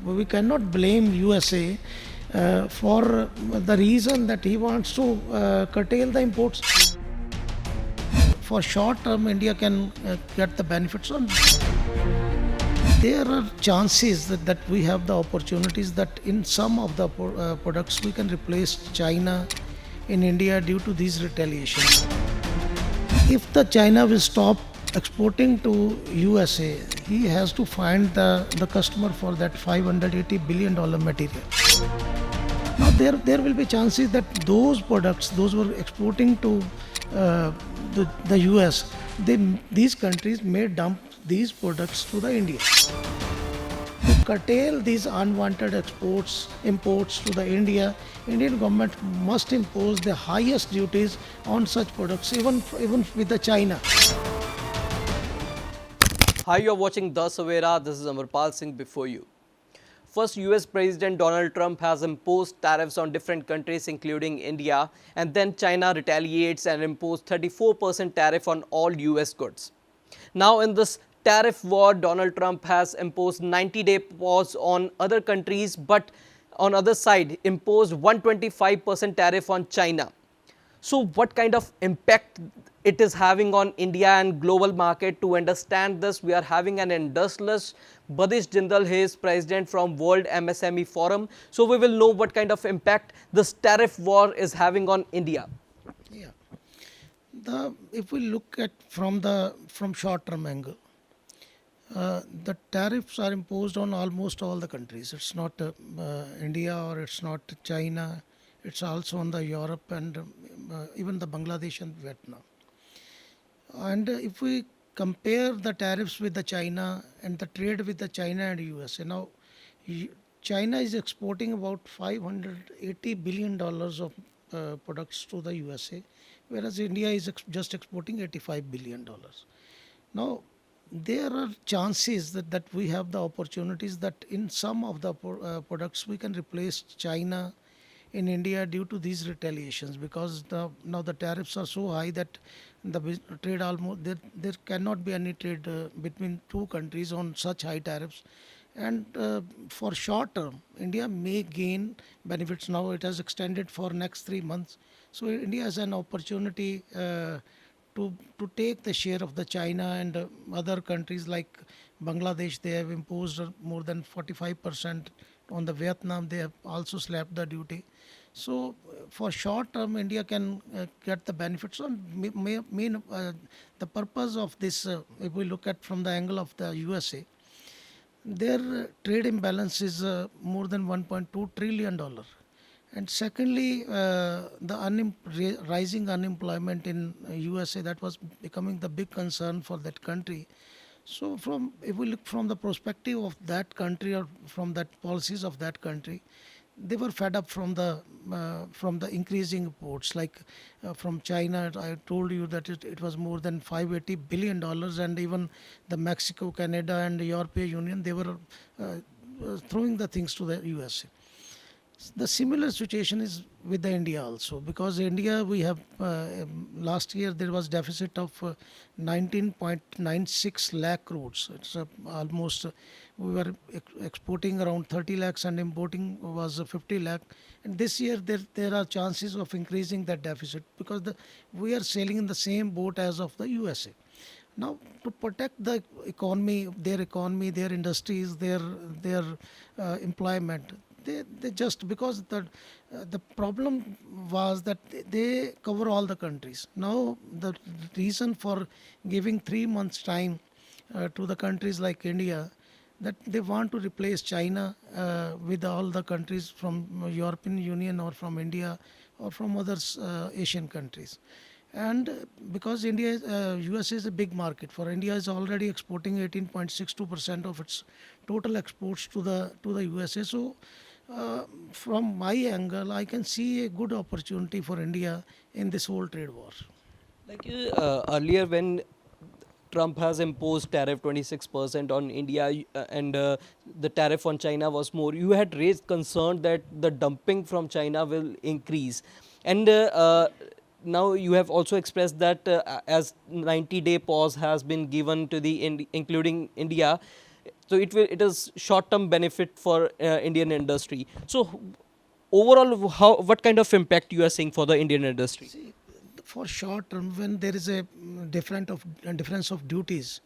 We cannot blame USA for the reason that he wants to curtail the imports. For short term, India can get the benefits on. There are chances that we have the opportunities that in some of the products we can replace China in India due to these retaliations. If the China will stop exporting to USA, he has to find the customer for that $580 billion material. Now there will be chances that those products, those who are exporting to the US, these countries may dump these products to the India. To curtail these unwanted imports to the Indian government must impose the highest duties on such products, even with the China. Hi, you're watching The Savera. This is Amarpal Singh before you. First, US President Donald Trump has imposed tariffs on different countries including India, and then China retaliates and imposed 34% tariff on all US goods. Now in this tariff war, Donald Trump has imposed 90-day pause on other countries, but on other side imposed 125% tariff on China. So what kind of impact it is having on India and global market? To understand this, we are having an industrialist, Badish Jindal. He is president from World MSME Forum. So we will know what kind of impact this tariff war is having on India. Yeah, if we look at from short-term angle, the tariffs are imposed on almost all the countries. It's not India or it's not China. It's also on the Europe and even the Bangladesh and Vietnam. And if we compare the tariffs with the China and the trade with the China and USA, now China is exporting about $580 billion of products to the USA, whereas India is just exporting $85 billion. Now, there are chances that we have the opportunities that in some of the products we can replace China in India due to these retaliations, because now the tariffs are so high that the trade almost there cannot be any trade between two countries on such high tariffs. And for short term, India may gain benefits. Now it has extended for next 3 months, so India has an opportunity to take the share of the China and other countries like Bangladesh. They have imposed more than 45% on the Vietnam. They have also slapped the duty. So for short term, India can get the benefits on. The purpose of this, if we look at from the angle of the USA, their trade imbalance is more than $1.2 trillion. And secondly, the rising unemployment in USA, that was becoming the big concern for that country. So if we look from the perspective of that country or from that policies of that country, they were fed up from the increasing imports. Like from China, I told you that it was more than $580 billion, and even the Mexico, Canada, and the European Union, they were throwing the things to the USA. The similar situation is with the India also, because India, we have last year there was deficit of 19.96 lakh crores. It's almost we were exporting around 30 lakhs and importing was 50 lakh. And this year there are chances of increasing that deficit, because we are sailing in the same boat as of the USA. Now, to protect the economy, their industries, their employment, they just, because the problem was that they cover all the countries. Now the reason for giving 3 months time to the countries like India, that they want to replace China with all the countries from European Union or from India or from other Asian countries. And because USA is a big market, for India is already exporting 18.62% of its total exports to the USA. So from my angle, I can see a good opportunity for India in this whole trade war. Like earlier, when Trump has imposed tariff 26% on India and the tariff on China was more, you had raised concern that the dumping from China will increase. And now you have also expressed that as 90-day pause has been given to including India, So it is short term benefit for Indian industry. So overall, how what kind of impact you are seeing for the Indian industry? See, for short term, when there is a difference of duties,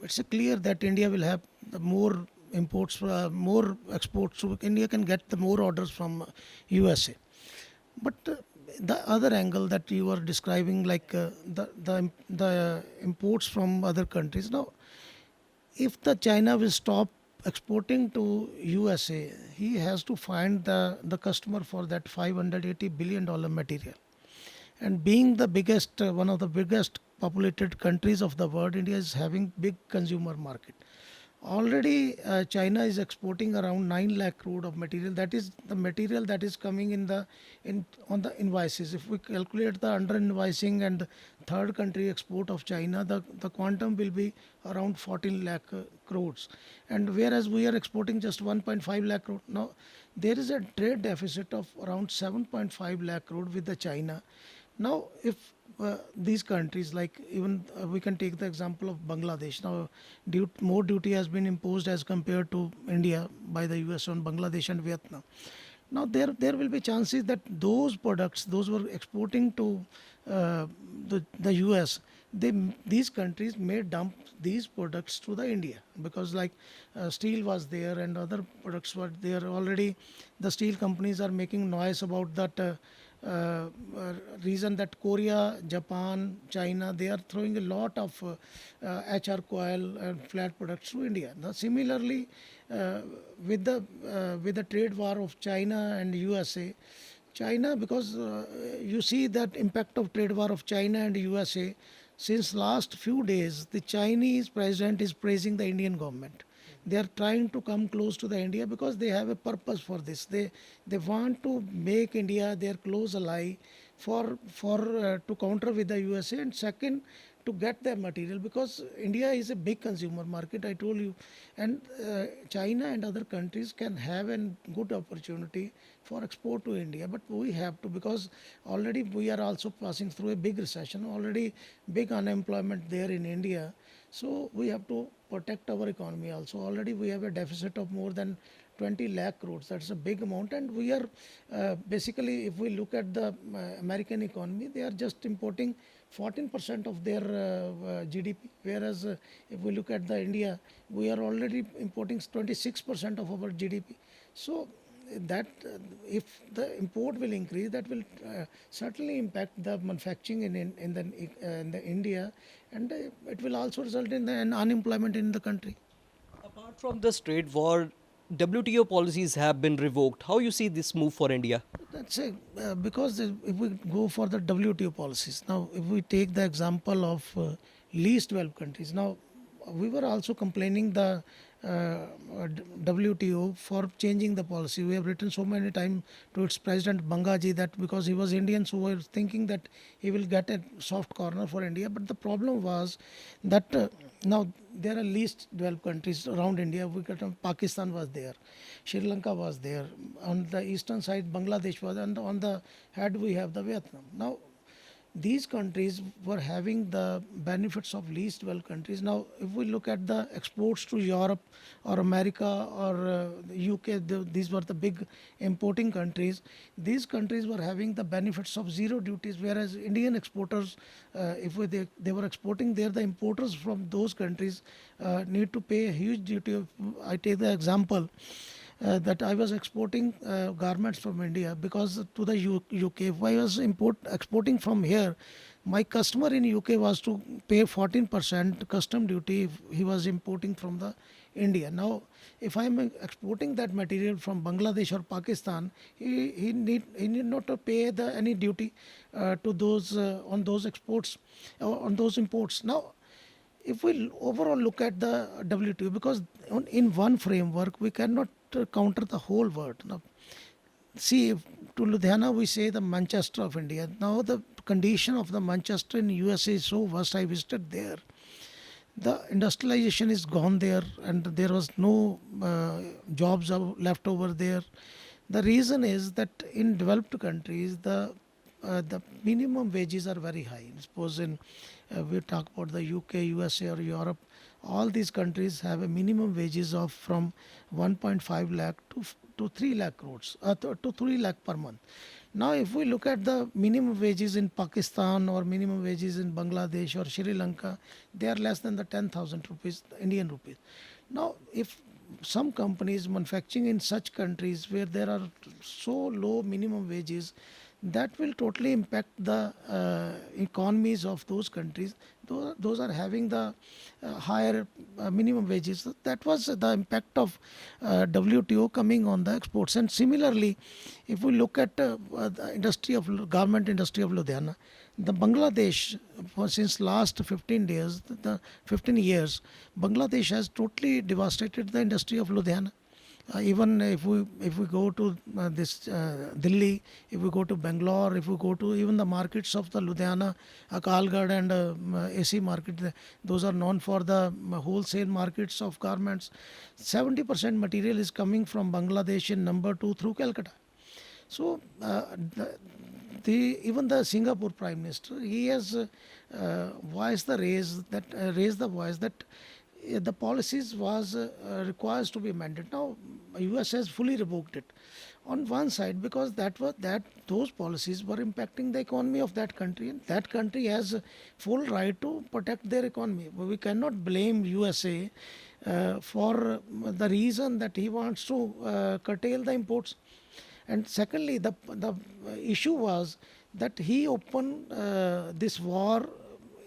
it's clear that India will have the more imports, more exports. So India can get the more orders from USA. But the other angle that you are describing, like the imports from other countries. Now, if the China will stop exporting to USA, he has to find the customer for that $580 billion material. And being the biggest, one of the biggest populated countries of the world, India is having big consumer market. Already, China is exporting around 9 lakh crore of material. That is the material that is coming in on the invoices. If we calculate the under invoicing and third country export of China, the quantum will be around 14 lakh crores. And whereas we are exporting just 1.5 lakh crore. Now, there is a trade deficit of around 7.5 lakh crore with the China. Now, if these countries, like even we can take the example of Bangladesh. Now, more duty has been imposed as compared to India by the US on Bangladesh and Vietnam. Now, there will be chances that those products, those were exporting to the US, these countries may dump these products to the India, because like steel was there and other products were there already. The steel companies are making noise about that. Reason that Korea, Japan, China, they are throwing a lot of HR coil and flat products to India. Now, similarly, with the trade war of China and USA, China, because you see that impact of trade war of China and USA. Since last few days, the Chinese president is praising the Indian government. They are trying to come close to the India because they have a purpose for this. They want to make India their close ally for to counter with the USA, and second, to get their material, because India is a big consumer market, I told you, and China and other countries can have a good opportunity for export to India. But we have to, because already we are also passing through a big recession, already big unemployment there in India. So we have to protect our economy also. Already we have a deficit of more than 20 lakh crores. That's a big amount. And we are basically, if we look at the American economy, they are just importing 14% of their GDP. Whereas if we look at the India, we are already importing 26% of our GDP. So that if the import will increase, that will certainly impact the manufacturing in the India, and it will also result in the unemployment in the country. Apart from this trade war, WTO policies have been revoked. How you see this move for India? That's a, because if we go for the WTO policies, now if we take the example of least developed countries, now we were also complaining the WTO for changing the policy. We have written so many times to its president Bangaji that because he was Indian, so we were thinking that he will get a soft corner for India. But the problem was that now there are least developed countries around India. We got Pakistan was there, Sri Lanka was there, on the eastern side Bangladesh was, and on the head we have the Vietnam. Now these countries were having the benefits of least developed countries. Now, if we look at the exports to Europe or America or the UK, these were the big importing countries. These countries were having the benefits of zero duties, whereas Indian exporters, if they were exporting there, the importers from those countries need to pay a huge duty. I take the example that I was exporting garments from India because to the UK. If I was exporting from here, my customer in UK was to pay 14% custom duty if he was importing from the India. Now, if I am exporting that material from Bangladesh or Pakistan, he need not to pay any duty to those on those exports on those imports. Now, if we overall look at the WTO, because in one framework we cannot counter the whole world. Now, see, to Ludhiana we say the Manchester of India. Now the condition of the Manchester in USA is so worst. I visited there. The industrialization is gone there, and there was no jobs left over there. The reason is that in developed countries the minimum wages are very high. Suppose in we talk about the UK, USA, or Europe, all these countries have a minimum wages of from 1.5 lakh to 3 lakh crores, to 3 lakh per month. Now, if we look at the minimum wages in Pakistan or minimum wages in Bangladesh or Sri Lanka, they are less than the 10,000 rupees, Indian rupees. Now, if some companies manufacturing in such countries where there are so low minimum wages, that will totally impact the economies of those countries. Those are having the higher minimum wages. So that was the impact of WTO coming on the exports. And similarly, if we look at the industry of garment industry of Ludhiana, the Bangladesh since last 15 days, the 15 years, Bangladesh has totally devastated the industry of Ludhiana. Even if we go to this Delhi, if we go to Bangalore, if we go to even the markets of the Ludhiana, Akalgad and AC market, those are known for the wholesale markets of garments. 70% material is coming from Bangladesh in number two through Calcutta. So even the Singapore Prime Minister, he has raised the voice that the policies was requires to be amended. Now, US has fully revoked it. On one side, because those policies were impacting the economy of that country, and that country has full right to protect their economy. We cannot blame USA for the reason that he wants to curtail the imports. And secondly, the issue was that he opened this war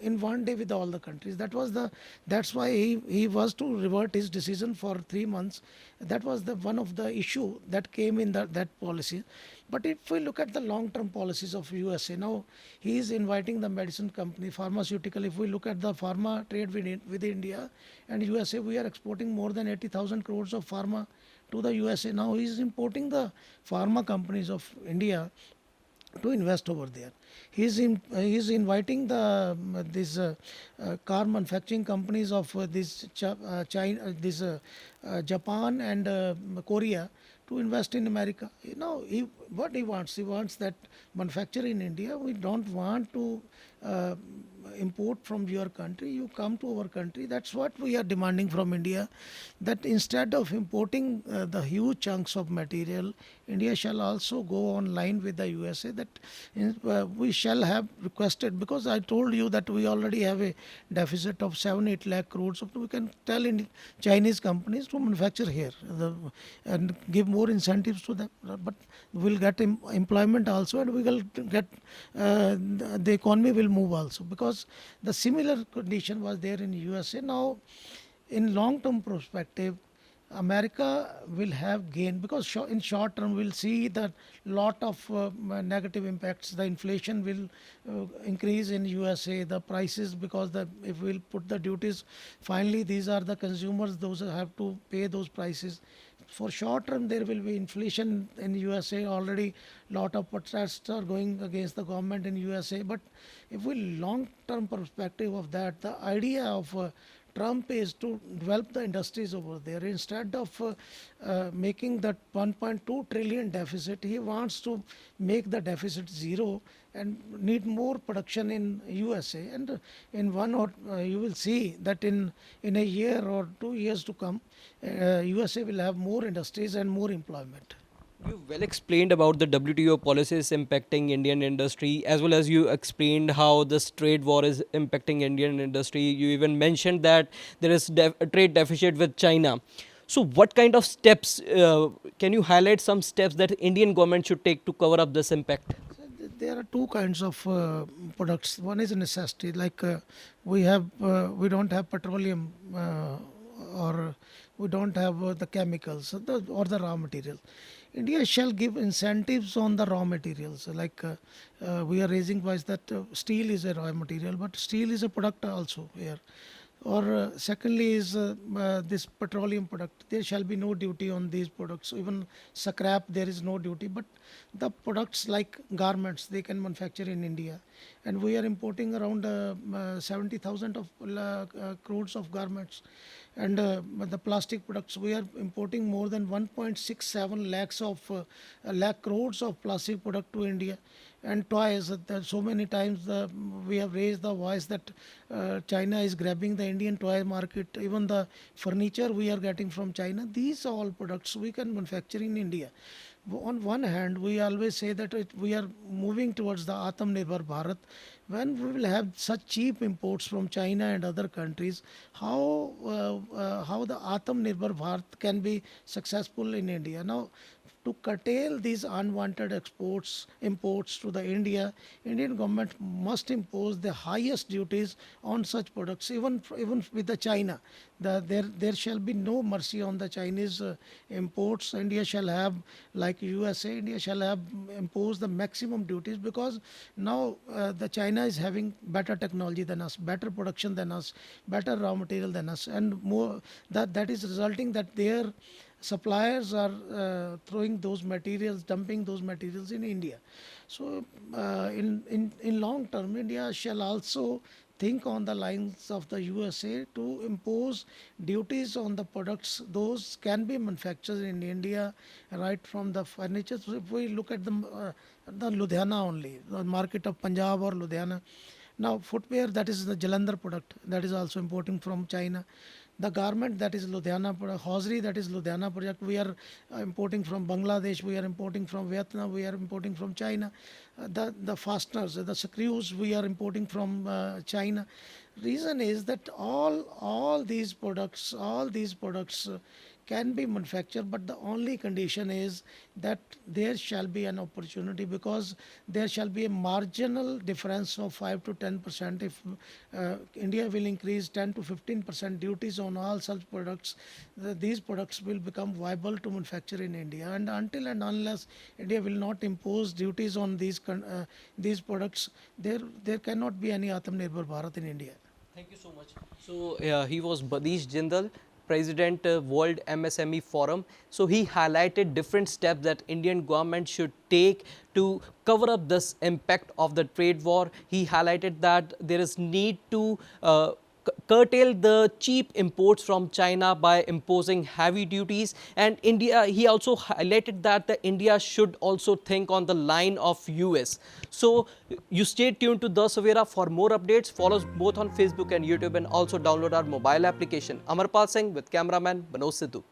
in one day with all the countries. That's why he was to revert his decision for 3 months. That was the one of the issue that came in that policy. But if we look at the long-term policies of USA, now he is inviting the medicine company, pharmaceutical. If we look at the pharma trade with India and USA, we are exporting more than 80,000 crores of pharma to the USA. Now he is importing the pharma companies of India to invest over there. He is inviting these car manufacturing companies of China, Japan and Korea to invest in America. What he wants that manufacture in India. We don't want to uh, import from your country. You come to our country. That's what we are demanding from India. That instead of importing the huge chunks of material, India shall also go online with the USA. That we shall have requested, because I told you that we already have a deficit of 7-8 lakh crores. So we can tell in Chinese companies to manufacture here and give more incentives to them. But we'll get employment also, and we will get the economy will move also, because the similar condition was there in USA. Now, in long term perspective, America will have gain, because in short term we'll see that lot of negative impacts. The inflation will increase in USA. The prices, because if we'll put the duties, finally these are the consumers, those who have to pay those prices. For short term, there will be inflation in USA. Already, lot of protests are going against the government in USA. But if we long term perspective of that, the idea of Trump is to develop the industries over there. Instead of making that 1.2 trillion deficit, he wants to make the deficit zero and need more production in USA. And in one or you will see that in a year or 2 years to come, USA will have more industries and more employment. You well explained about the WTO policies impacting Indian industry, as well as you explained how this trade war is impacting Indian industry. You even mentioned that there is a trade deficit with China. So, what kind of steps can you highlight some steps that Indian government should take to cover up this impact? So there are two kinds of products. One is a necessity, like we don't have petroleum or we don't have the chemicals or the raw materials. India shall give incentives on the raw materials. Like we are raising price that steel is a raw material, but steel is a product also here. Or secondly is this petroleum product. There shall be no duty on these products. So even scrap, there is no duty. But the products like garments, they can manufacture in India. And we are importing around 70,000 of crores of garments. and the plastic products, we are importing more than 1.67 lakhs of lakh crores of plastic product to India. And toys, so many times we have raised the voice that China is grabbing the Indian toy market. Even the furniture we are getting from China, these all products we can manufacture in India. On one hand, we always say that we are moving towards the Atmanirbhar Bharat. When we will have such cheap imports from China and other countries, how the Atmanirbhar Bharat can be successful in India? Now, to curtail these unwanted imports to the Indian government must impose the highest duties on such products. Even with the China, there shall be no mercy on the Chinese imports. India shall have, like USA, India shall have imposed the maximum duties, because now the China is having better technology than us, better production than us, better raw material than us, and more that is resulting that their suppliers are throwing those materials, dumping those materials in India. So, in long term, India shall also think on the lines of the USA to impose duties on the products. Those can be manufactured in India, right from the furniture. So if we look at the Ludhiana only, the market of Punjab or Ludhiana. Now, footwear, that is the Jalandhar product, that is also importing from China. The garment, that is Ludhiana product. Hosiery, that is Ludhiana project. We are importing from Bangladesh, we are importing from Vietnam, we are importing from China. The fasteners, the screws, we are importing from China. Reason is that all these products can be manufactured, but the only condition is that there shall be an opportunity, because there shall be a marginal difference of 5 to 10%. If India will increase 10 to 15% duties on all such products, these products will become viable to manufacture in India. And until and unless India will not impose duties on these products, there cannot be any Atmanirbhar Bharat in India. Thank you so much. So he was Badish Jindal, President World MSME Forum. So he highlighted different steps that Indian government should take to cover up this impact of the trade war. He highlighted that there is need to curtail the cheap imports from China by imposing heavy duties. And India, he also highlighted that the India should also think on the line of US. So you stay tuned to The Savera for more updates. Follow us both on Facebook and YouTube, and also download our mobile application. Amarpal Singh with cameraman Manoj Sidhu.